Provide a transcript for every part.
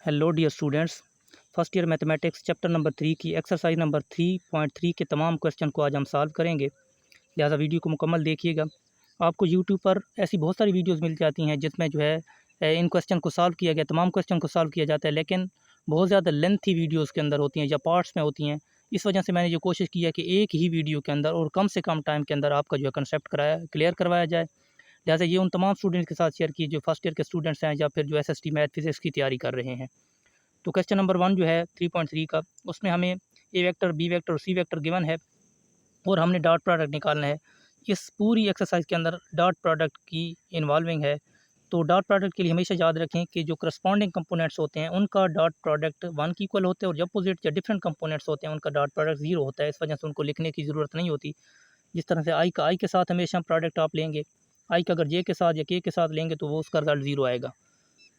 Hello dear students, first year mathematics chapter number 3 की exercise number 3.3 के तमाम question को आज हम सॉल्व करेंगे। लिहाजा वीडियो को मुकम्मल देखिएगा। आपको यूट्यूब पर ऐसी बहुत सारी वीडियोस मिल जाती हैं जिसमें जो है इन क्वेश्चन को सॉल्व किया गया, तमाम क्वेश्चन को सॉल्व किया जाता है, लेकिन बहुत ज़्यादा लेंथी वीडियोज़ के अंदर होती हैं या पार्ट्स में होती हैं। इस वजह से मैंने जो कोशिश की है कि एक ही वीडियो के अंदर और कम से कम टाइम के अंदर आपका जो है कंसेप्ट क्लियर करवाया जाए। लिहाजा ये उन तमाम स्टूडेंट्स के साथ शेयर किए जो फर्स्ट ईयर के स्टूडेंट्स हैं या फिर जो SST मैथ फिजिक्स की तैयारी कर रहे हैं। तो क्वेश्चन नंबर 1 जो है 3.3 का, उसमें हमें ए वेक्टर, बी वेक्टर और सी वेक्टर गिवन है और हमने डॉट प्रोडक्ट निकालना है। इस पूरी एक्सरसाइज के अंदर डॉट प्रोडक्ट की इन्वॉल्विंग है। तो डॉट प्रोडक्ट के लिए हमेशा याद रखें कि जो करस्पॉन्डिंग कंपोनेंट्स होते हैं उनका डॉट प्रोडक्ट 1 के इक्वल होते हैं और जो अपोजिट या डिफरेंट कंपोनेंट्स होते हैं उनका डॉट प्रोडक्ट 0 होता है। इस वजह से उनको लिखने की ज़रूरत नहीं होती। जिस तरह से आई का आई के साथ हमेशा प्रोडक्ट आप लेंगे, आई का अगर जे के साथ या के साथ लेंगे तो वो उसका रिजल्ट 0 आएगा।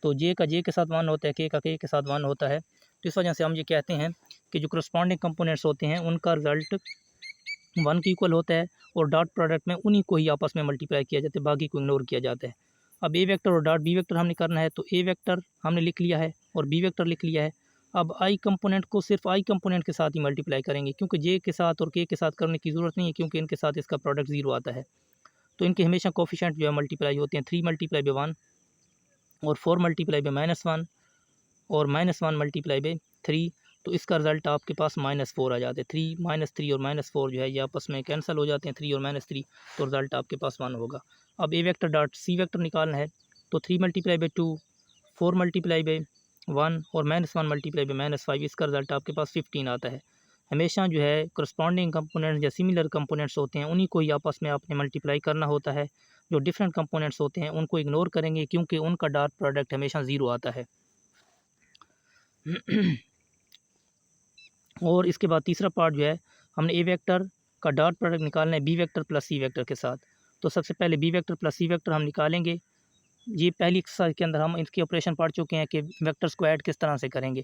तो जे का जे के साथ 1 होता है, के का के साथ 1 होता है। तो इस वजह से हम ये कहते हैं कि जो करस्पॉन्डिंग कंपोनेंट्स होते हैं उनका रिजल्ट 1 के इक्वल होता है और डॉट प्रोडक्ट में उन्हीं को ही आपस में मल्टीप्लाई किया जाता है, बाकी को इग्नोर किया जाता है। अब ए वेक्टर और डॉट बी वेक्टर हमने करना है, तो ए वेक्टर हमने लिख लिया है और बी वेक्टर लिख लिया है। अब आई कंपोनेंट को सिर्फ आई कंपोनेंट के साथ ही मल्टीप्लाई करेंगे, क्योंकि जे के साथ और के साथ करने की ज़रूरत नहीं है, क्योंकि इनके साथ इसका प्रोडक्ट 0 आता है। तो इनके हमेशा कोफिशिएंट जो है मल्टीप्लाई होते हैं, 3 मल्टीप्लाई बाई 1 और 4 मल्टीप्लाई बाई -1 और -1 मल्टीप्लाई बाई 3। तो इसका रिज़ल्ट आपके पास -4 आ जाते हैं। 3 -3 और -4 जो है ये आपस में कैंसिल हो जाते हैं, 3 और -3, तो रिज़ल्ट आपके पास 1 होगा। अब ए वेक्टर डॉट सी वेक्टर निकालना है, तो 3 मल्टीप्लाई बाई 2, 4 मल्टीप्लाई बाई 1 और -1 मल्टीप्लाई बाई -5, इसका रिज़ल्ट आपके पास 15 आता है। हमेशा जो है करस्पॉन्डिंग कंपोनेंट्स या सिमिलर कंपोनेंट्स होते हैं उन्हीं को ही आपस में आपने मल्टीप्लाई करना होता है। जो डिफरेंट कंपोनेंट्स होते हैं उनको इग्नोर करेंगे, क्योंकि उनका डॉट प्रोडक्ट हमेशा 0 आता है। और इसके बाद तीसरा पार्ट जो है, हमने ए वेक्टर का डॉट प्रोडक्ट निकालना है B vector plus C vector के साथ। तो सबसे पहले B vector plus C vector हम निकालेंगे। ये पहली एक्सरसाइज के अंदर हम इसकी ऑपरेशन पढ़ चुके हैं कि वेक्टर्स को ऐड किस तरह से करेंगे।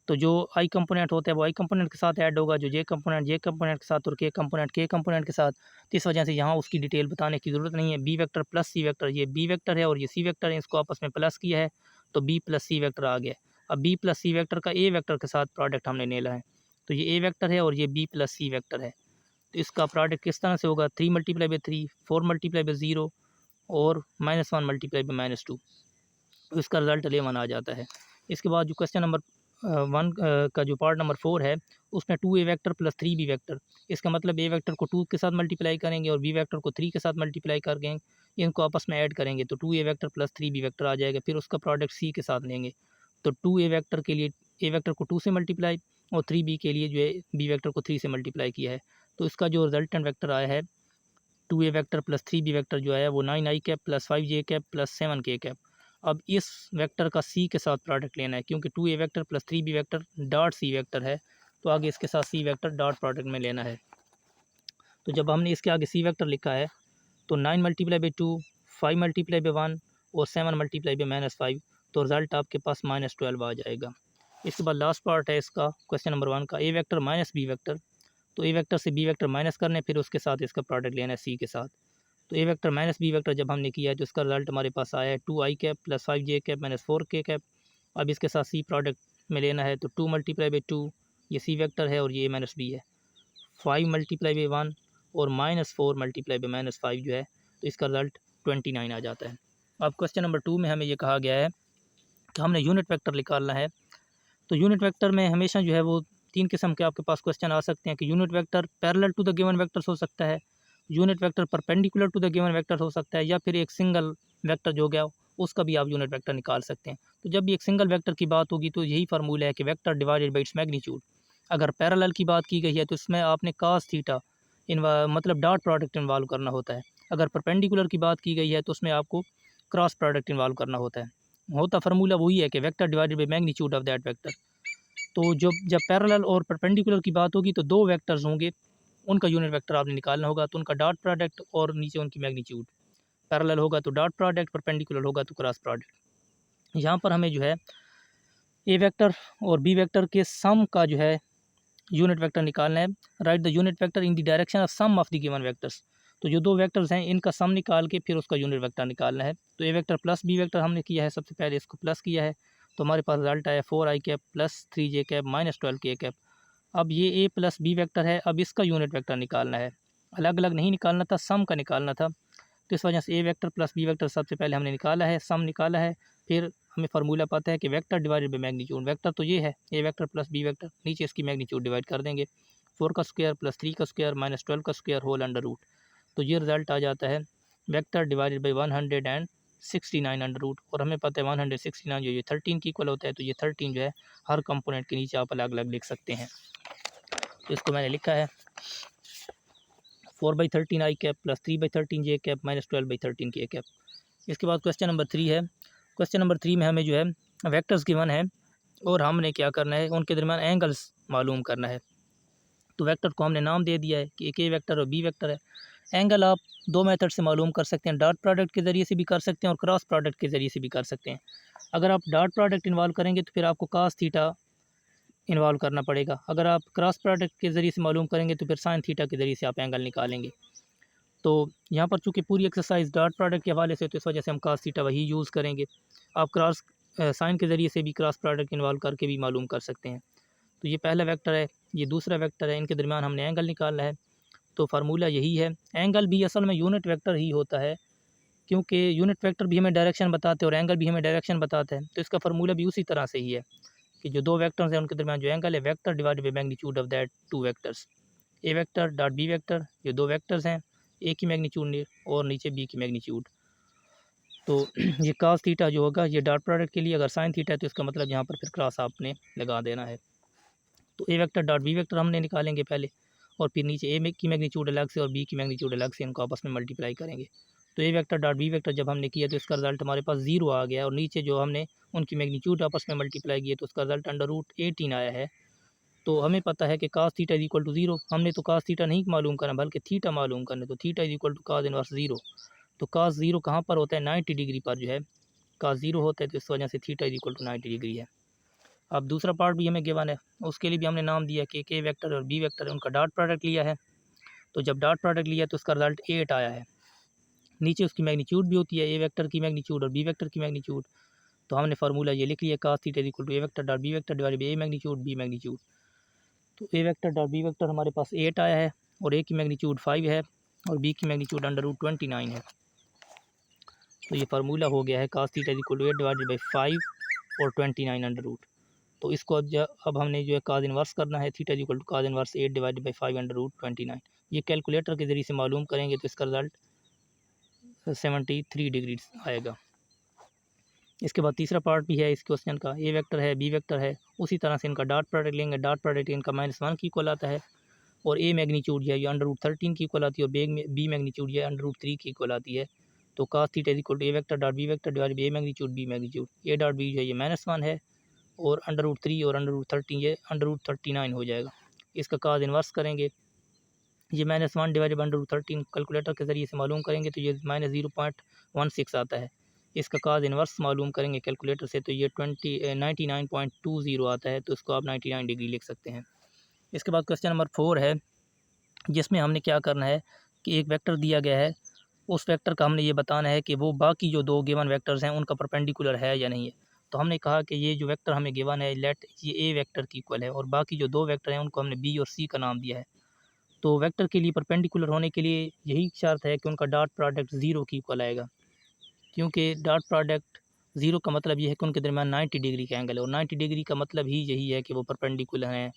तो जो आई कंपोनेंट होता है वो आई कंपोनेंट के साथ ऐड होगा, जो जे कंपोनेंट के साथ और के कंपोनेंट के साथ। तो इस वजह से यहाँ उसकी डिटेल बताने की ज़रूरत नहीं है। B vector plus C vector, ये बी वेक्टर है और ये सी वेक्टर है, इसको आपस में प्लस किया है तो बी प्लस सी वेक्टर आ गया। अब बी प्लस सी वेक्टर का ए वेक्टर के साथ प्रोडक्ट हमने लेना है, तो ये ए वेक्टर है और ये बी प्लस सी वेक्टर है। तो इसका प्रोडक्ट किस तरह से होगा, 3 मल्टीप्लाई बाई 3, 4 मल्टीप्लाई बाई 0 और -1 मल्टीप्लाई बाई -2, तो इसका रिज़ल्ट 11 आ जाता है। इसके बाद जो क्वेश्चन नंबर 1 का जो पार्ट नंबर 4 है, उसमें 2 A vector plus 3 B vector. इसका मतलब ए वेक्टर को 2 के साथ मल्टीप्लाई करेंगे और बी वेक्टर को 3 के साथ मल्टीप्लाई करके इनको आपस में ऐड करेंगे, तो 2 A vector plus 3 B vector आ जाएगा। फिर उसका प्रोडक्ट सी के साथ लेंगे, तो 2 ए वेक्टर के लिए ए वेक्टर को 2 से मल्टीप्लाई और 3 बी के लिए जो है बी वेक्टर को 3 से मल्टीप्लाई किया है। तो इसका जो रिजल्टेंट वेक्टर आया है 2 A vector plus 3 B vector जो है वो 9 आई कैप प्लस 5 जे कैप प्लस 7 के कैप। अब इस वेक्टर का सी के साथ प्रोडक्ट लेना है, क्योंकि 2 A vector plus 3 B vector dot C vector है, तो आगे इसके साथ सी वेक्टर डॉट प्रोडक्ट में लेना है। तो जब हमने इसके आगे सी वेक्टर लिखा है, तो 9 मल्टीप्लाई बाई 2, 5 मल्टीप्लाई बाई 1 और 7 मल्टीप्लाई बाई -5, तो रिज़ल्ट आपके पास -12 आ जाएगा। इसके बाद लास्ट पार्ट है इसका क्वेश्चन नंबर 1 का, ए वेक्टर माइनस बी वेक्टर। तो ए वेक्टर से बी वेक्टर माइनस करने, फिर उसके साथ इसका प्रोडक्ट लेना है सी के साथ। तो ए वेक्टर माइनस बी वेक्टर जब हमने किया है तो इसका रिजल्ट हमारे पास आया है 2 आई कैप प्लस 5 जे कैप माइनस 4 के कैप। अब इसके साथ सी प्रोडक्ट में लेना है, तो 2 मल्टीप्लाई बाई 2, ये सी वेक्टर है और ये माइनस बी है, 5 मल्टीप्लाई बाई 1 और -4 मल्टीप्लाई बाई -5 जो है, तो इसका रिजल्ट 29 आ जाता है। अब क्वेश्चन नंबर 2 में हमें ये कहा गया है कि हमने यूनिट वेक्टर निकालना है। तो यूनिट वेक्टर में हमेशा जो है वो 3 किस्म के आपके पास क्वेश्चन आ सकते हैं कि unit vector parallel to the given vectors हो सकता है, unit vector perpendicular to the given vector हो सकता है, या फिर एक सिंगल वेक्टर जो गया उसका भी आप यूनिट वेक्टर निकाल सकते हैं। तो जब भी एक सिंगल वेक्टर की बात होगी तो यही फार्मूला है कि vector divided by its magnitude. अगर पैरेलल की बात की गई है तो इसमें आपने कास थीटा मतलब डॉट प्रोडक्ट इन्वॉल्व करना होता है। अगर परपेंडिकुलर की बात की गई है तो उसमें आपको क्रॉस प्रोडक्ट इन्वॉल्व करना होता फार्मूला वही है कि vector divided by magnitude of that vector. तो जब पैरेलल और परपेंडिकुलर की बात होगी तो 2 वेक्टर्स होंगे, उनका यूनिट वेक्टर आपने निकालना होगा, तो उनका डॉट प्रोडक्ट और नीचे उनकी मैग्नीट्यूड। पैरेलल होगा तो डॉट प्रोडक्ट, परपेंडिकुलर होगा तो क्रॉस प्रोडक्ट। यहाँ पर हमें जो है ए वेक्टर और बी वेक्टर के सम का जो है यूनिट वेक्टर निकालना है। Right the unit vector in the direction of sum of the given vectors. तो जो 2 वेक्टर्स हैं इनका सम निकाल के फिर उसका यूनिट वेक्टर निकालना है। तो ए वेक्टर प्लस बी वेक्टर हमने किया है, सबसे पहले इसको प्लस किया है, तो हमारे पास रिजल्ट आया 4i cap plus 3j cap minus 12k cap. अब ये a प्लस बी वेक्टर है, अब इसका यूनिट वेक्टर निकालना है, अलग अलग नहीं निकालना था, सम का निकालना था। तो इस वजह से a vector plus b vector सबसे पहले हमने निकाला है, सम निकाला है। फिर हमें फार्मूला पता है कि vector divided by magnitude, vector तो ये है a vector plus b vector, नीचे इसकी मैग्नीट्यूड डिवाइड कर देंगे, 4 का स्क्वायर प्लस 3 का स्क्वायर माइनस 12 का स्क्वायर होल अंडर रूट। तो ये रिजल्ट आ जाता है vector divided by 169 under root. और हमें पता है 169 जो ये 13 की इक्वल होता है, तो ये 13 जो है हर कंपोनेंट के नीचे आप अलग अलग लिख सकते हैं। तो इसको मैंने लिखा है 4/13 आई कैप प्लस 3/13 जे कैप माइनस 12/13 के कैप। इसके बाद क्वेश्चन नंबर 3 है। क्वेश्चन नंबर 3 में हमें जो है वेक्टर्स गिवन है और हमने क्या करना है, उनके दरमियान एंगल्स मालूम करना है। तो वेक्टर को हमने नाम दे दिया है कि एक ए वेक्टर और बी वेक्टर है। एंगल आप दो मेथड से मालूम कर सकते हैं, डॉट प्रोडक्ट के ज़रिए से भी कर सकते हैं और क्रॉस प्रोडक्ट के ज़रिए से भी कर सकते हैं। अगर आप डॉट प्रोडक्ट इन्वॉल्व करेंगे तो फिर आपको cos थीटा इन्वॉल्व करना पड़ेगा। अगर आप क्रॉस प्रोडक्ट के ज़रिए से मालूम करेंगे तो फिर साइन थीटा के ज़रिए से आप एंगल निकालेंगे। तो यहाँ पर चूँकि पूरी एक्सरसाइज डॉट प्रोडक्ट के हवाले से, तो इस वजह से हम cos थीटा वही यूज़ करेंगे। आप क्रॉस साइन के ज़रिए से भी क्रॉस प्रोडक्ट इन्वॉल्व करके भी मालूम कर सकते हैं। तो ये पहला वेक्टर है, ये दूसरा वेक्टर है, इनके दरमियान हमने एंगल निकालना है। तो फार्मूला यही है। एंगल भी असल में यूनिट वेक्टर ही होता है, क्योंकि यूनिट वेक्टर भी हमें डायरेक्शन बताते हैं और एंगल भी हमें डायरेक्शन बताता है। तो इसका फार्मूला भी उसी तरह से ही है कि जो दो वेक्टर्स हैं उनके दरमियान जो एंगल है, vector divided by magnitude of that two vectors. A vector dot B vector, ये दो वेक्टर्स हैं, ए की मैग्नीट्यूड और नीचे बी की मैग्नीट्यूड। तो ये cos थीटा जो होगा ये डॉट प्रोडक्ट के लिए, अगर साइन थीटा है तो इसका मतलब यहाँ पर फिर क्रॉस आपने लगा देना है। तो ए वेक्टर डॉट बी वेक्टर हमने निकालेंगे पहले, और फिर नीचे ए की मैग्नीट्यूड अलग से और बी की मैग्नीट्यूड अलग से, इनको आपस में मल्टीप्लाई करेंगे। तो ए वेक्टर डॉट बी वेक्टर जब हमने किया तो इसका रिजल्ट हमारे पास 0 आ गया, और नीचे जो हमने उनकी मैग्नीट्यूड आपस में मल्टीप्लाई किए तो उसका रिजल्ट अंडर रूट 18 आया है। तो हमें पता है कि cos theta is equal to 0, हमने तो cos थीटा नहीं मालूम करना बल्कि थीटा मालूम करना। तो theta is equal to cos inverse 0। तो cos 0 कहाँ पर होता है, 90 डिग्री पर जो है cos 0 होता है, तो इस वजह से theta is equal to 90 degree है। अब दूसरा पार्ट भी हमें गिवन है, उसके लिए भी हमने नाम दिया कि ए वेक्टर और बी वेक्टर है, उनका डॉट प्रोडक्ट लिया है। तो जब डॉट प्रोडक्ट लिया तो उसका रिजल्ट 8 आया है। नीचे उसकी मैग्नीट्यूड भी होती है, ए वेक्टर की मैग्नीट्यूड और बी वेक्टर की मैग्नीट्यूड। तो हमने फार्मूला ये लिख लिया cos theta equal to a vector dot B vector divided by A magnitude b magnitude. तो ए वेक्टर डॉट बी वेक्टर हमारे पास 8 आया है, और ए की मैग्नीट्यूड 5 है और बी की मैग्नीट्यूड अंडर रूट 29 है। तो ये फार्मूला हो गया है cos theta equal to 8 divided by 5 और 29 अंडर रूट। तो इसको अब हमने जो है cos इन्वर्स करना है, theta equal to cos inverse 8 divided by 5 under root 29। ये कैलकुलेटर के ज़रिए से मालूम करेंगे तो इसका रिजल्ट 73 डिग्री आएगा। इसके बाद तीसरा पार्ट भी है इस क्वेश्चन का, ए वेक्टर है बी वेक्टर है, उसी तरह से इनका डॉट प्रोडक्ट लेंगे, डॉट प्रोडक्ट इनका -1 की इक्वल आता है, और ए मैग्नीट्यूड है ये अंडर रूट 13 की इक्वल आती है, और बी मैग्नीट्यूड है अंडर रूट 3 की इक्वल आती है। तो cos theta equal to a vector dot B vector divided by A magnitude b magnitude. A dot b जो है ये -1 है, और अंडर रूट 3 और अंडर रूट 13 ये अंडर रूट 39 हो जाएगा। इसका cos इन्वर्स करेंगे, ये -1 divided by under root 13 calculator के ज़रिए से मालूम करेंगे तो ये -0.16 आता है। इसका cos इन्वर्स मालूम करेंगे कैलकुलेटर से तो ये 99.20 आता है, तो इसको आप 99 डिग्री लिख सकते हैं। इसके बाद क्वेश्चन नंबर 4 है, जिसमें हमने क्या करना है कि एक वेक्टर दिया गया है, उस वेक्टर का हमने ये बताना है कि वो बाकी जो दो गिवन वेक्टर्स हैं उनका परपेंडिकुलर है या नहीं है। तो हमने कहा कि ये जो वेक्टर हमें गिवन है लेट ये ए वेक्टर की इक्वल है, और बाकी जो दो वेक्टर हैं उनको हमने बी और सी का नाम दिया है। तो वेक्टर के लिए परपेंडिकुलर होने के लिए यही शर्त है कि उनका डॉट प्रोडक्ट 0 की इक्वल आएगा, क्योंकि डॉट प्रोडक्ट 0 का मतलब ये है कि उनके दरमियान 90 डिग्री का एंगल है, और 90 डिग्री का मतलब ही यही है कि वो परपेंडिकुलर हैं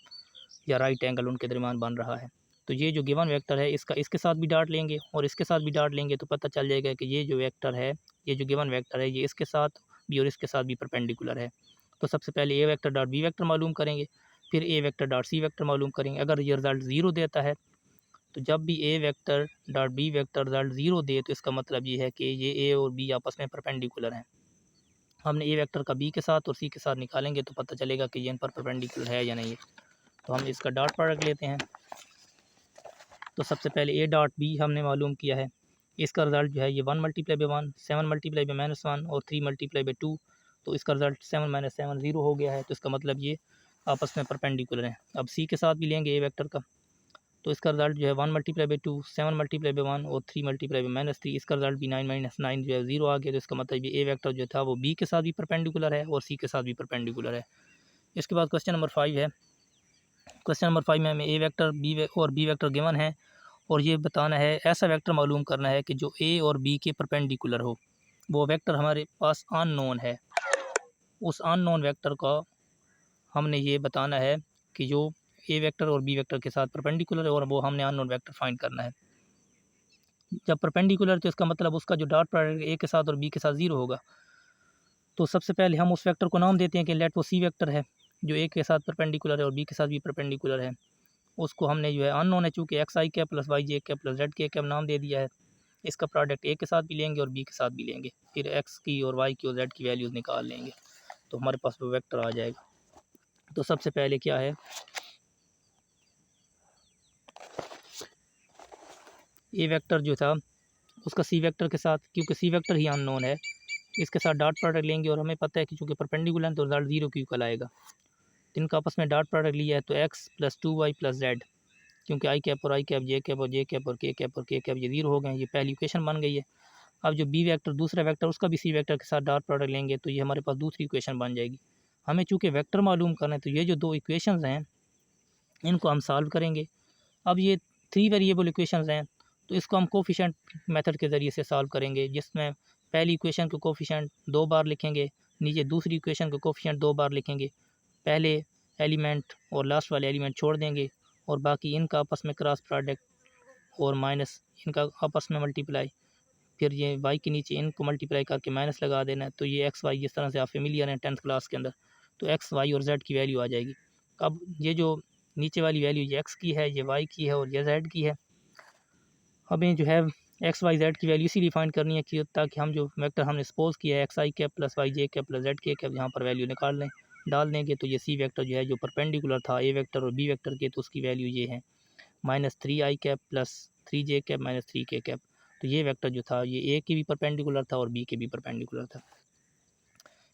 या राइट एंगल उनके दरमियान बन रहा है। तो ये जो गिवन वेक्टर है इसका इसके साथ भी डॉट लेंगे और इसके साथ भी डॉट लेंगे, तो पता चल जाएगा कि ये जो वेक्टर है, ये जो गिवन वेक्टर है, ये इसके साथ भी और इसके साथ भी परपेंडिकुलर है। तो सबसे पहले A vector dot B vector मालूम करेंगे, फिर ए वेक्टर डॉट सी वेक्टर मालूम करेंगे। अगर ये रिजल्ट 0 देता है, तो जब भी A vector dot B vector result 0 दे तो इसका मतलब ये है कि ये ए और बी आपस में परपेंडिकुलर हैं। हमने ए वेक्टर का बी के साथ और सी के साथ निकालेंगे तो पता चलेगा कि ये इन पर परपेंडिकुलर है या नहीं है। तो हम इसका डॉट प्रोडक्ट लेते हैं। तो सबसे पहले ए डॉट बी हमने मालूम किया है, इसका रिजल्ट जो है ये 1 मल्टीप्लाई बाई 1, 7 मल्टीप्लाई बाई -1 और 3 मल्टीप्लाई बाई 2। तो इसका रिजल्ट 7 - 7 0 हो गया है, तो इसका मतलब ये आपस में परपेंडिकुलर हैं। अब सी के साथ भी लेंगे ए वेक्टर का, तो इसका रिजल्ट जो है 1 मल्टीप्लाई बाई 2, 7 मल्टीप्लाई बाई 1 और 3 मल्टीप्लाई बाई -3, इसका रिजल्ट भी 9 - 9 जो है 0 आ गया। तो इसका मतलब ये ए वेक्टर जो था वो बी के साथ भी परपेंडिकुलर है और सी के साथ भी परपेंडिकुलर है। इसके बाद क्वेश्चन नंबर 5 है। क्वेश्चन नंबर 5 में हमें ए वेक्टर और बी वेक्टर गिवन है और ये बताना है, ऐसा वेक्टर मालूम करना है कि जो ए और बी के परपेंडिकुलर हो। वो वेक्टर हमारे पास अननोन है, उस अननोन वेक्टर का हमने ये बताना है कि जो ए वेक्टर और बी वेक्टर के साथ परपेंडिकुलर है और वो हमने अननोन वेक्टर फाइंड करना है। जब परपेंडिकुलर तो इसका मतलब उसका जो डॉट प्रोडक्ट ए के साथ और बी के साथ 0 होगा। तो सबसे पहले हम उस वेक्टर को नाम देते हैं कि लेट वो सी वेक्टर है जो ए के साथ परपेंडिकुलर है और बी के साथ भी परपेंडिकुलर है। उसको हमने जो है अननोन है चूँकि एक्स आई कैप प्लस वाई जे कैप प्लस जेड के कैप नाम दे दिया है। इसका प्रोडक्ट ए के साथ भी लेंगे और बी के साथ भी लेंगे, फिर एक्स की और वाई की और जेड की वैल्यूज़ निकाल लेंगे तो हमारे पास वो वेक्टर आ जाएगा। तो सबसे पहले क्या है, ए वेक्टर जो था उसका सी वेक्टर के साथ, क्योंकि सी वेक्टर ही अननोन है, इसके साथ डॉट प्रोडक्ट लेंगे और हमें पता है कि चूँकि परपेंडिकुलर है तो रिजल्ट 0 क्यों कल आएगा। इनका आपस में डॉट प्रोडक्ट लिया है तो x plus 2y plus Z, क्योंकि आई कैप और आई कैप, जे कैप और जे कैप और के कैप और के कैप ये 0 हो गए हैं, ये पहली इक्वेशन बन गई है। अब जो बी वेक्टर दूसरा वेक्टर उसका भी सी वेक्टर के साथ डॉट प्रोडक्ट लेंगे तो ये हमारे पास दूसरी इक्वेशन बन जाएगी। हमें चूँकि वेक्टर मालूम करना है तो ये जो दो इक्वेशंस हैं इनको हम सॉल्व करेंगे। अब ये 3 वेरिएबल इक्वेशंस हैं तो इसको हम कोफिशिएंट मेथड के ज़रिए से सॉल्व करेंगे, जिसमें पहली इक्वेशन के कोफिशिएंट 2 बार लिखेंगे, नीचे दूसरी इक्वेशन के कोफिशिएंट 2 बार लिखेंगे, पहले एलिमेंट और लास्ट वाले एलिमेंट छोड़ देंगे और बाकी इनका आपस में क्रॉस प्रोडक्ट और माइनस इनका आपस में मल्टीप्लाई, फिर ये वाई के नीचे इनको मल्टीप्लाई करके माइनस लगा देना है। तो ये एक्स वाई जिस तरह से आप फेमिलियर हैं 10th क्लास के अंदर, तो एक्स वाई और जेड की वैल्यू आ जाएगी। अब ये जो नीचे वाली वैल्यू ये एक्स की है, ये वाई की है और ये जेड की है। हमें जो है एक्स वाई जेड की वैल्यू इसीलिए फाइंड करनी है कि ताकि हम जो वेक्टर हमने सपोज किया है एक्स आई कैप प्लस वाई जे कैप प्लस जेड के कैप, यहाँ पर वैल्यू निकाल लें, डाल देंगे तो ये सी वेक्टर जो है जो परपेंडिकुलर था ए वेक्टर और बी वेक्टर के, तो उसकी वैल्यू ये है -3 आई कैप प्लस 3 जे कैप -3 के कैप। तो ये वेक्टर जो था ये ए के भी परपेंडिकुलर था और बी के भी परपेंडिकुलर था।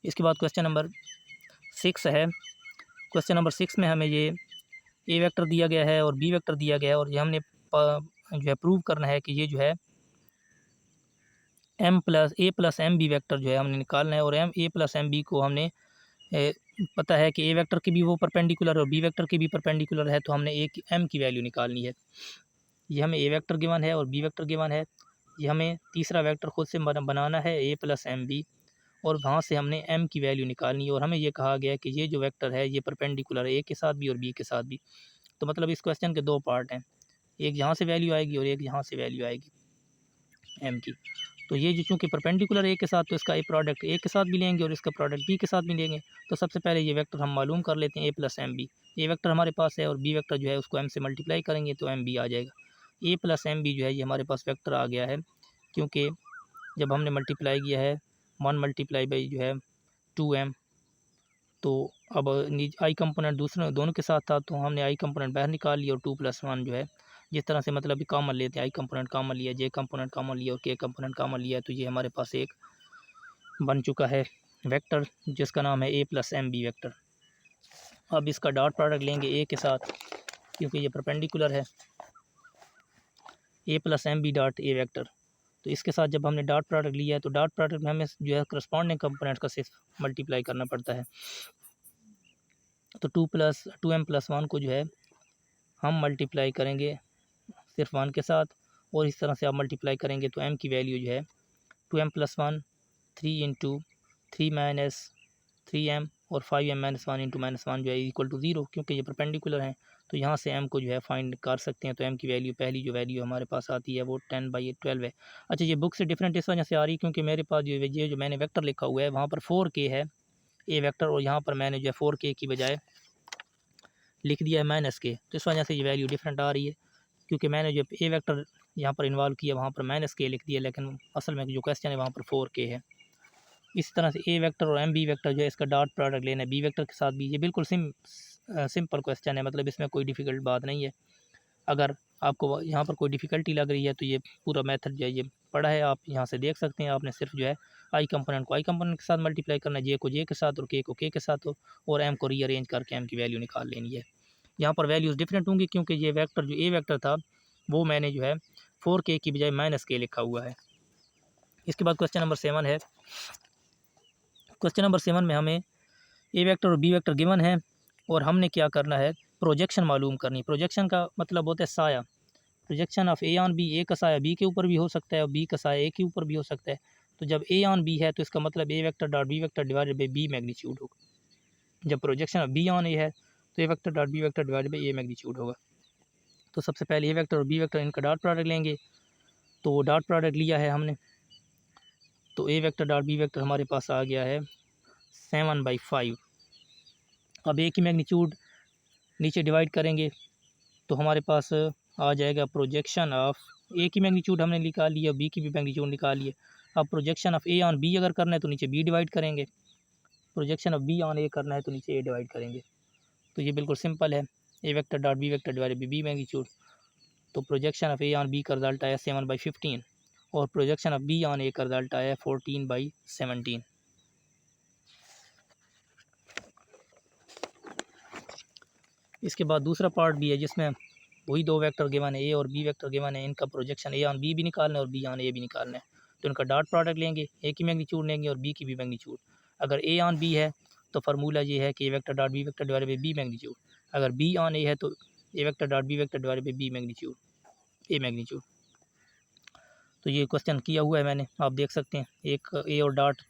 इसके बाद क्वेश्चन नंबर 6 है। क्वेश्चन नंबर 6 में हमें ये ए वेक्टर दिया गया है और बी वेक्टर दिया गया है और ये हमने जो है प्रूव करना है कि ये जो है A plus M B vector जो है हमने निकालना है और ए प्लस एम बी को हमने पता है कि ए वेक्टर की भी वो परपेंडिकुलर और बी वेक्टर की भी परपेंडिकुलर है, तो हमने एक एम की वैल्यू निकालनी है। ये हमें ए वेक्टर गिवन है और बी वेक्टर गिवन है, ये हमें तीसरा वेक्टर खुद से बनाना है ए प्लस एम बी और वहाँ से हमने एम की वैल्यू निकालनी है और हमें ये कहा गया है कि ये जो वेक्टर है ये परपेंडिकुलर है ए के साथ भी और बी के साथ भी। तो मतलब इस क्वेश्चन के 2 पार्ट हैं, एक यहाँ से वैल्यू आएगी और एक यहाँ से वैल्यू आएगी एम की। तो ये जो चूँकि परपेंडिकुलर ए के साथ तो इसका ए प्रोडक्ट ए के साथ भी लेंगे और इसका प्रोडक्ट बी के साथ भी लेंगे। तो सबसे पहले ये वेक्टर हम मालूम कर लेते हैं ए प्लस एम बी। ए वेक्टर हमारे पास है और बी वेक्टर जो है उसको एम से मल्टीप्लाई करेंगे तो एम बी आ जाएगा। ए प्लस एम बी जो है ये हमारे पास वेक्टर आ गया है, क्योंकि जब हमने मल्टीप्लाई किया है 1 मल्टीप्लाई बाई जो है 2m, तो अब आई कंपोनेंट दूसरे दोनों के साथ था तो हमने आई कंपोनेंट बाहर निकाल लिया और 2 + 1 जो है जिस तरह से मतलब कॉमन लेते हैं, आई कंपोनेंट कॉमन लिया, जे कंपोनेंट कॉमन लिया और के कंपोनेंट कॉमन लिया, तो ये हमारे पास एक बन चुका है वेक्टर जिसका नाम है A plus M B vector. अब इसका डॉट प्रोडक्ट लेंगे ए के साथ क्योंकि ये परपेंडिकुलर है, A plus M B dot A vector. तो इसके साथ जब हमने डॉट प्रोडक्ट लिया है तो डॉट प्रोडक्ट में हमें जो है करस्पॉन्डिंग कंपोनेंट का सिर्फ मल्टीप्लाई करना पड़ता है। तो 2m+1 को जो है हम मल्टीप्लाई करेंगे सिर्फ 1 के साथ और इस तरह से आप मल्टीप्लाई करेंगे तो m की वैल्यू जो है 2m+1 3 × 3 - 3m और 5m - 1 × -1 जो है इक्वल टू 0, क्योंकि ये परपेंडिकुलर हैं। तो यहाँ से m को जो है फाइंड कर सकते हैं। तो m की वैल्यू पहली जो वैल्यू हमारे पास आती है वो 10/12 है। अच्छा, ये बुक से डिफरेंट इस वजह से आ रही है क्योंकि मेरे पास जो ये जो मैंने वेक्टर लिखा हुआ है वहाँ पर 4k है ए वेक्टर और यहाँ पर मैंने जो है 4k की बजाय लिख दिया है -k, तो इस वजह से ये वैल्यू डिफरेंट आ रही है, क्योंकि मैंने जो ए वेक्टर यहाँ पर इन्वॉल्व किया वहाँ पर -k लिख दिया, लेकिन असल में जो क्वेश्चन है वहाँ पर 4k है। इस तरह से ए वेक्टर और एम बी वेक्टर जो है इसका डॉट प्रोडक्ट लेना है बी वेक्टर के साथ भी। ये बिल्कुल सिंपल क्वेश्चन है, मतलब इसमें कोई डिफ़िकल्ट बात नहीं है। अगर आपको यहाँ पर कोई डिफ़िकल्टी लग रही है तो ये पूरा मेथड जो है ये पढ़ा है, आप यहाँ से देख सकते हैं। आपने सिर्फ जो है आई कंपोनेंट को आई कंपोनेंट के साथ मल्टीप्लाई करना है, जे को जे के साथ और के को के के साथ और एम को रीअरेंज करके एम की वैल्यू निकाल लेनी है। यहाँ पर वैल्यूज़ डिफरेंट होंगी क्योंकि ये वेक्टर जो ए वेक्टर था वो मैंने जो है 4k की बजाय -k लिखा हुआ है। इसके बाद क्वेश्चन नंबर 7 है। क्वेश्चन नंबर 7 में हमें ए वेक्टर और बी वेक्टर गिवन है और हमने क्या करना है, प्रोजेक्शन मालूम करनी। प्रोजेक्शन का मतलब होता है साया। Projection of A on B, A का साया बी के ऊपर भी हो सकता है और बी का साया ए के ऊपर भी हो सकता है। तो जब ए ऑन बी है तो इसका मतलब A vector dot B vector divided by B magnitude होगा। जब projection of B on A है तो ए vector dot B vector divided by A magnitude होगा। तो सबसे पहले ए वेक्टर और बी वेक्टर इनका डॉट प्रोडक्ट लेंगे। तो डॉट प्रोडक्ट लिया है हमने, तो ए वेक्टर डॉट बी वेक्टर हमारे पास आ गया है 7/5। अब ए की मैग्नीट्यूड नीचे डिवाइड करेंगे तो हमारे पास आ जाएगा प्रोजेक्शन ऑफ ए की मैग्नीट्यूड हमने निकाल लिया, बी की भी मैग्नीट्यूड निकाल लिए। अब projection of A on b अगर करना है तो नीचे बी डिवाइड करेंगे, projection of B on a करना है तो नीचे ए डिवाइड करेंगे। तो ये बिल्कुल सिंपल है, ए vector dot B vector divided by B magnitude. तो projection of A on B का रिजल्ट आया 7/15 और projection of B on A का रिजल्ट आया 14/17। इसके बाद दूसरा पार्ट भी है जिसमें वही दो वेक्टर गिवन है, ए और बी वेक्टर गिवन है, इनका प्रोजेक्शन ए ऑन बी भी निकालना है और बी ऑन ए भी निकालना है। तो इनका डॉट प्रोडक्ट लेंगे, ए की मैग्नीट्यूड लेंगे और बी की भी मैग्नीट्यूड। अगर ए ऑन बी है तो फार्मूला ये है कि A vector dot B vector divided by B magnitude. अगर बी ऑन ए है तो ए vector dot B vector divided by B magnitude, A magnitude. तो ये क्वेश्चन किया हुआ है मैंने, आप देख सकते हैं। एक ए और डॉट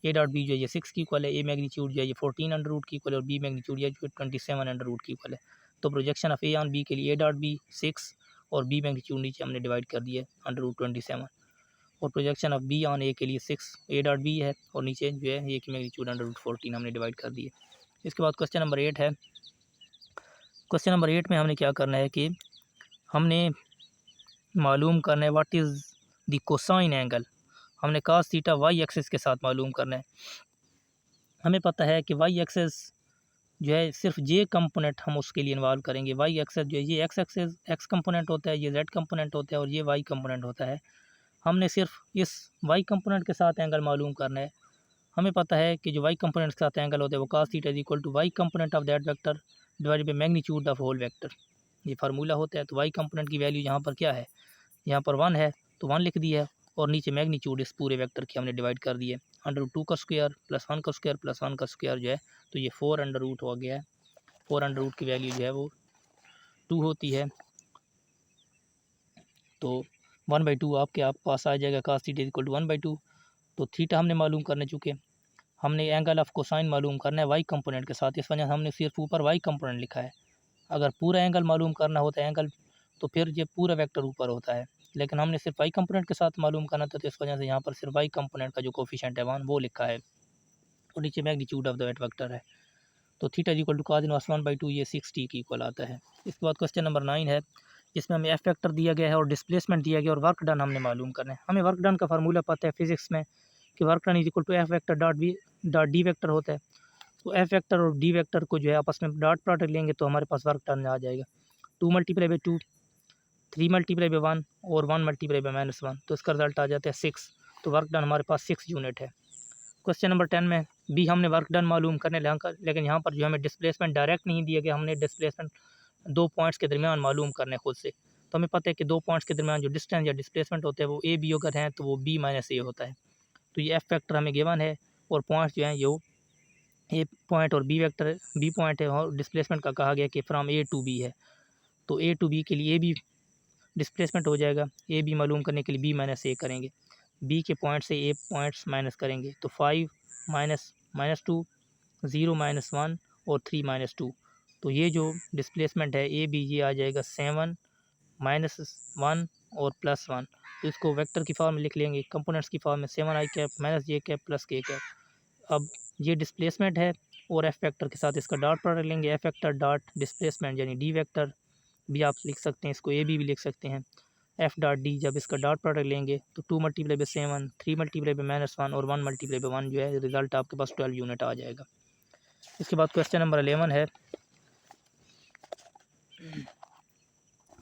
ए डॉट बी जो है ये 6 की इक्वल है, ए मैग्नीट्यूड जो है ये 14 की इक्वल है और बी मैग्नीट्यूड जो है 27 की इक्वल है। तो projection of A on b के लिए ए डॉट बी 6 और बी मैग्नीट्यूड नीचे हमने डिवाइड कर दिया √27 और प्रोजेक्शन ऑफ बी ऑन ए के लिए 6 ए डॉट बी है और नीचे जो है ए की मैग्नीट्यूड √14 हमने डिवाइड कर दी है। इसके बाद क्वेश्चन नंबर 8 है। क्वेश्चन नंबर 8 में हमने क्या करना है कि हमने मालूम करना है what is the cosine angle. हमने कास थीटा वाई एक्सिस के साथ मालूम करना है। हमें पता है कि वाई एक्सिस जो है सिर्फ जे कंपोनेंट हम उसके लिए इन्वॉल्व करेंगे। वाई एक्सिस जो है ये एक्स एक्सिस एक्स कंपोनेंट होता है, ये जेड कंपोनेंट होता है और ये वाई कंपोनेंट होता है। हमने सिर्फ इस वाई कंपोनेंट के साथ एंगल मालूम करना है। हमें पता है कि जो वाई कंपोनेंट के साथ एंगल होता है वो cos theta is equal to y component of that vector divided by magnitude of whole vector, ये फार्मूला होता है। तो वाई कंपोनेंट की वैल्यू यहाँ पर क्या है, यहाँ पर 1 है तो 1 लिख दी है और नीचे मैग्नीट्यूड इस पूरे वेक्टर की हमने डिवाइड कर दी है। √2 का स्क्वायर प्लस 1 का स्क्वायर प्लस 1 का स्क्वायर जो है तो ये 4 हो गया है। 4 की वैल्यू जो है वो 2 होती है। तो 1/2 आपके आप पास आ जाएगा, कास थीटा इक्वल टू 1/2। तो थीटा हमने मालूम करने चुके, हमने एंगल ऑफ कोसाइन मालूम करना है वाई कंपोनेंट के साथ, इस वजह से हमने सिर्फ ऊपर वाई कंपोनेंट लिखा है। अगर पूरा एंगल मालूम करना होता है एंगल तो फिर ये पूरा वेक्टर ऊपर होता है, लेकिन हमने सिर्फ वाई कंपोनेंट के साथ मालूम करना था तो इस वजह से यहाँ पर सिर्फ वाई कंपोनेंट का जो कोफिशिएंट है 1 वो लिखा है और नीचे मैग्नीट्यूड ऑफ द वेक्टर है। तो theta equal to cos inverse 1/2 ये 60 की इक्वल आता है। इसके बाद क्वेश्चन नंबर 9 है जिसमें हमें एफ वेक्टर दिया गया है और डिस्प्लेसमेंट दिया गया और वर्क डन हमने मालूम करना है। हमें वर्क डन का फार्मूला पता है फिजिक्स में कि work done is equal to f vector dot d vector होता है। तो एफ वेक्टर और डी वेक्टर को जो है आपस में डॉट प्रोडक्ट लेंगे तो हमारे पास वर्क डन आ जाएगा 2 × 2 3 × 1 और 1 × -1, तो इसका रिजल्ट आ जाता है 6। तो वर्क डन हमारे पास 6 यूनिट है। क्वेश्चन नंबर 10 में भी हमने वर्क डन मालूम करने लगा, लेकिन यहाँ पर जो हमें डिस्प्लेसमेंट डायरेक्ट नहीं दिया गया, हमने डिस्प्लेसमेंट 2 पॉइंट्स के दरमियान मालूम करने खुद से। तो हमें पता है कि 2 पॉइंट्स के दरमियान जो डिस्टेंस या डिस्प्लेसमेंट होता है वो ए बी अगर हैं तो वो बी माइनस ए होता है। तो ये एफ फैक्टर हमें गिवन है और पॉइंट्स जो हैं ये ए पॉइंट और बी वेक्टर बी पॉइंट है और डिस्प्लेसमेंट का कहा गया कि फ्रॉम ए टू बी है। तो ए टू बी के लिए ए बी डिस्प्लेसमेंट हो जाएगा, ए बी मालूम करने के लिए बी माइनस ए करेंगे, बी के पॉइंट से ए पॉइंट्स माइनस करेंगे तो 5 -2 0 -1 और 3 -2। तो ये जो डिस्प्लेसमेंट है ए बी ये आ जाएगा 7 -1 और +1। तो इसको वेक्टर की फॉर्म में लिख लेंगे, कंपोनेंट्स की फॉर्म में 7i cap -j cap plus k cap. अब ये डिस्प्लेसमेंट है और एफ वेक्टर के साथ इसका डॉट प्रोडक्ट लेंगे, एफ वेक्टर डॉट डिस्प्लेसमेंट यानी डी वेक्टर भी आप लिख सकते हैं, इसको ए बी भी लिख सकते हैं। एफ डॉट डी जब इसका डॉट प्रोडक्ट लेंगे तो 2 × 7 3 × -1 और 1 × 1 जो है रिजल्ट आपके पास 12 यूनिट आ जाएगा। इसके बाद क्वेश्चन नंबर 11 है।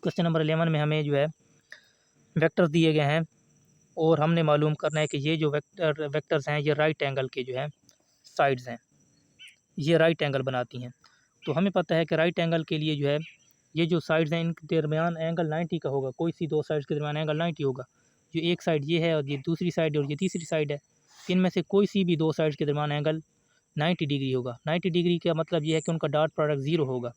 क्वेश्चन नंबर 11 में हमें जो है वेक्टर्स दिए गए हैं और हमने मालूम करना है कि ये जो वेक्टर्स हैं ये राइट एंगल के जो है साइड्स हैं, ये राइट एंगल बनाती हैं। तो हमें पता है कि राइट एंगल के लिए जो है ये जो साइड्स हैं इनके दरमियान एंगल 90 का होगा, कोई सी दो साइड्स के दरमियान एंगल 90 होगा। जो एक साइड ये है और ये दूसरी साइड और ये तीसरी साइड है, इनमें से कोई सी भी दो साइड्स के दरमियान एंगल 90 डिग्री होगा। 90 डिग्री का मतलब ये है कि उनका डॉट प्रोडक्ट 0 होगा।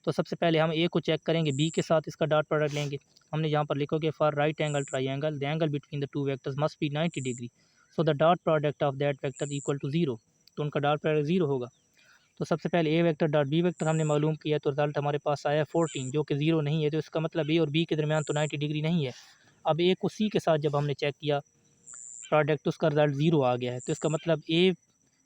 तो सबसे पहले हम ए को चेक करेंगे, बी के साथ इसका डॉट प्रोडक्ट लेंगे। हमने यहाँ पर लिखोगे for right angle triangle the angle between the two vectors must be 90 degree, so the dot product of that vector equal to 0। तो उनका डॉट प्रोडक्ट 0 होगा। तो सबसे पहले A vector dot B vector हमने मालूम किया, तो रिजल्ट हमारे पास आया 14, जो कि 0 नहीं है। तो इसका मतलब ए और बी के दरमियान तो 90 डिग्री नहीं है। अब ए को सी के साथ जब हमने चेक किया प्रोडक्ट, उसका रिजल्ट 0 आ गया है। तो इसका मतलब ए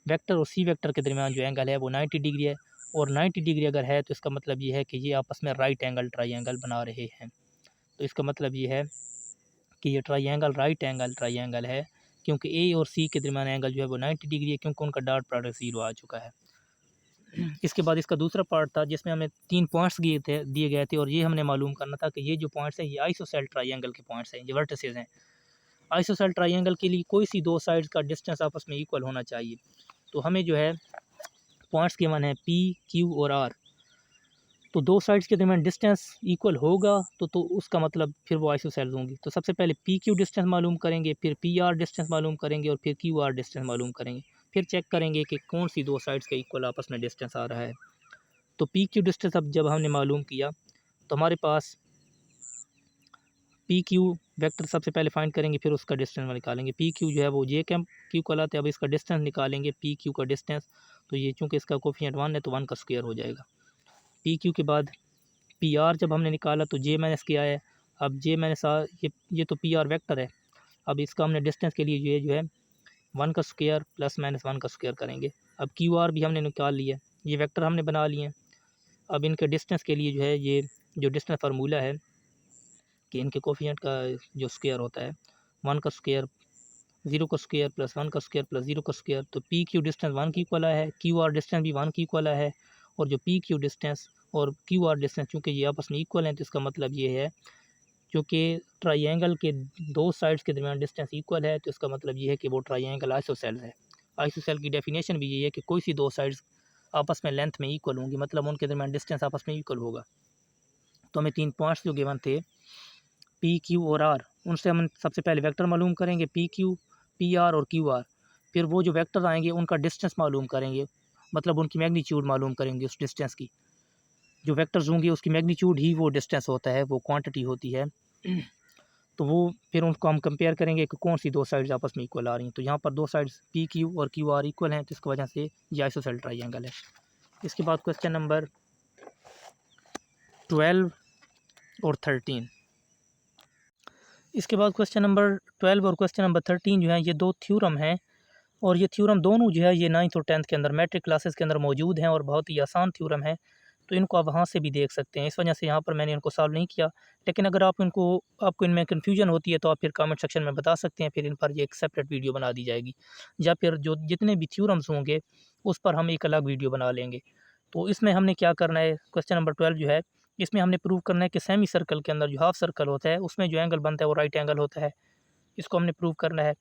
वेक्टर और सी वेक्टर के दरमियान जो एंगल है वो 90 डिग्री है, और 90 डिग्री अगर है तो इसका मतलब ये है कि ये आपस में राइट एंगल ट्राइंगल बना रहे हैं। तो इसका मतलब ये है कि ये ट्राइंगल राइट एंगल ट्राइंगल है, क्योंकि ए और सी के दरमियान एंगल जो है वो 90 डिग्री है, क्योंकि उनका डॉट प्रोडक्ट 0 आ चुका है। इसके बाद इसका दूसरा पार्ट था जिसमें हमें 3 पॉइंट्स दिए गए थे, और ये हमने मालूम करना था कि ये जो पॉइंट्स हैं ये आइसोसेल ट्राइंगल के पॉइंट्स हैं, ये वर्टिसेस हैं। आइसोसेल ट्राइंगल के लिए कोई सी दो साइड्स का डिस्टेंस आपस में इक्वल होना चाहिए। तो हमें जो है पॉइंट्स गिवन है पी, क्यू और आर। तो दो साइड्स के दरमियान डिस्टेंस इक्वल होगा तो उसका मतलब फिर वो आइसोसेल्स होंगी। तो सबसे पहले पी क्यू डिस्टेंस मालूम करेंगे, फिर पी आर डिस्टेंस मालूम करेंगे, और फिर क्यू आर डिस्टेंस मालूम करेंगे। फिर चेक करेंगे कि कौन सी दो साइड्स का इक्वल आपस में डिस्टेंस आ रहा है। तो पी क्यू डिस्टेंस अब जब हमने मालूम किया तो हमारे पास पी क्यू वेक्टर सबसे पहले फाइंड करेंगे, फिर उसका डिस्टेंस निकालेंगे। पी क्यू जो है वो जे कैम क्यू कहलाते हैं। अब इसका डिस्टेंस निकालेंगे, पी क्यू का डिस्टेंस। तो ये चूँकि इसका कोफिशिएंट 1 है तो 1 का स्क्वायर हो जाएगा। पी क्यू के बाद पी आर जब हमने निकाला तो जे माइनस किया है। अब जे माइनस आर, ये तो पी आर वैक्टर है। अब इसका हमने डिस्टेंस के लिए जो है 1 का स्क्वायर प्लस माइनस 1 का स्क्वायर करेंगे। अब क्यू आर भी हमने निकाल लिया, ये वेक्टर हमने बना लिए हैं। अब इनके डिस्टेंस के लिए जो है ये जो डिस्टेंस फार्मूला है कि इनके कोफिशिएंट का जो स्क्वायर होता है 1 का स्क्वायर, 0 का स्क्वायर प्लस 1 का स्क्वायर प्लस 0 का स्क्वायर। तो पी क्यू डिस्टेंस 1 की इक्वल है, क्यू आर डिस्टेंस भी 1 की इक्वल है। और जो पी क्यू डिस्टेंस और क्यू आर डिस्टेंस चूँकि ये आपस में इक्वल हैं, तो इसका मतलब ये है क्योंकि ट्राइंगल के दो साइड्स के दरमियान डिस्टेंस इक्वल है, तो इसका मतलब ये है कि वो ट्राइंगल आइसोसेल है। आइसोसेल की डेफिनेशन भी ये है कि कोई सी दो साइड्स आपस में लेंथ में इक्वल होंगी, मतलब उनके दरमियान डिस्टेंस आपस में इक्वल होगा। तो हमें 3 पॉइंट्स जो गिवन थे पी क्यू और आर, उनसे हम सबसे पहले वेक्टर मालूम करेंगे पी क्यू, पी आर और क्यू आर। फिर वो जो वेक्टर आएंगे उनका डिस्टेंस मालूम करेंगे, मतलब उनकी मैग्नीट्यूड मालूम करेंगे उस डिस्टेंस की। जो वेक्टर्स होंगे उसकी मैग्नीट्यूड ही वो डिस्टेंस होता है, वो क्वांटिटी होती है। तो वो फिर उनको हम कंपेयर करेंगे कि कौन सी दो साइड्स आपस में इक्वल आ रही हैं। तो यहाँ पर दो साइड्स पी क्यू और क्यू आर इक्वल हैं, तो इसकी वजह से ये आइसोसेल ट्राइंगल है। इसके बाद क्वेश्चन नंबर 12 और 13। इसके बाद क्वेश्चन नंबर 12 और क्वेश्चन नंबर 13 जो है ये दो थ्योरम हैं, और ये थ्योरम दोनों जो है ये 9th और 10th के अंदर मैट्रिक क्लासेस के अंदर मौजूद हैं, और बहुत ही आसान थ्योरम है। तो इनको आप वहाँ से भी देख सकते हैं, इस वजह से यहाँ पर मैंने इनको सॉल्व नहीं किया। लेकिन अगर आपको इनमें कन्फ्यूजन होती है तो आप फिर कमेंट सेक्शन में बता सकते हैं, फिर इन पर ये एक सेपरेट वीडियो बना दी जाएगी, या फिर जो जितने भी थ्योरम्स होंगे उस पर हम एक अलग वीडियो बना लेंगे। तो इसमें हमने क्या करना है, क्वेश्चन नंबर 12 जो है इसमें हमने प्रूव करना है कि सेमी सर्कल के अंदर जो हाफ सर्कल होता है उसमें जो एंगल बनता है वो राइट एंगल होता है, इसको हमने प्रूव करना है।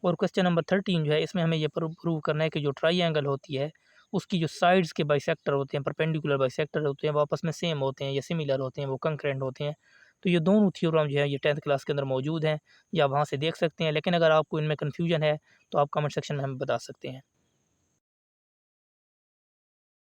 और क्वेश्चन नंबर 13 जो है इसमें हमें ये प्रूव करना है कि जो ट्राइंगल होती है उसकी जो साइड्स के बाइसेक्टर होते हैं, परपेंडिकुलर बाइसेक्टर होते हैं, वो आपस में सेम होते हैं या सिमिलर होते हैं, वो कंकरेंट होते हैं। तो ये दोनों थ्योरम जो है ये 10th क्लास के अंदर मौजूद हैं, या वहाँ से देख सकते हैं। लेकिन अगर आपको इनमें कन्फ्यूजन है तो आप कमेंट सेक्शन में हमें बता सकते हैं।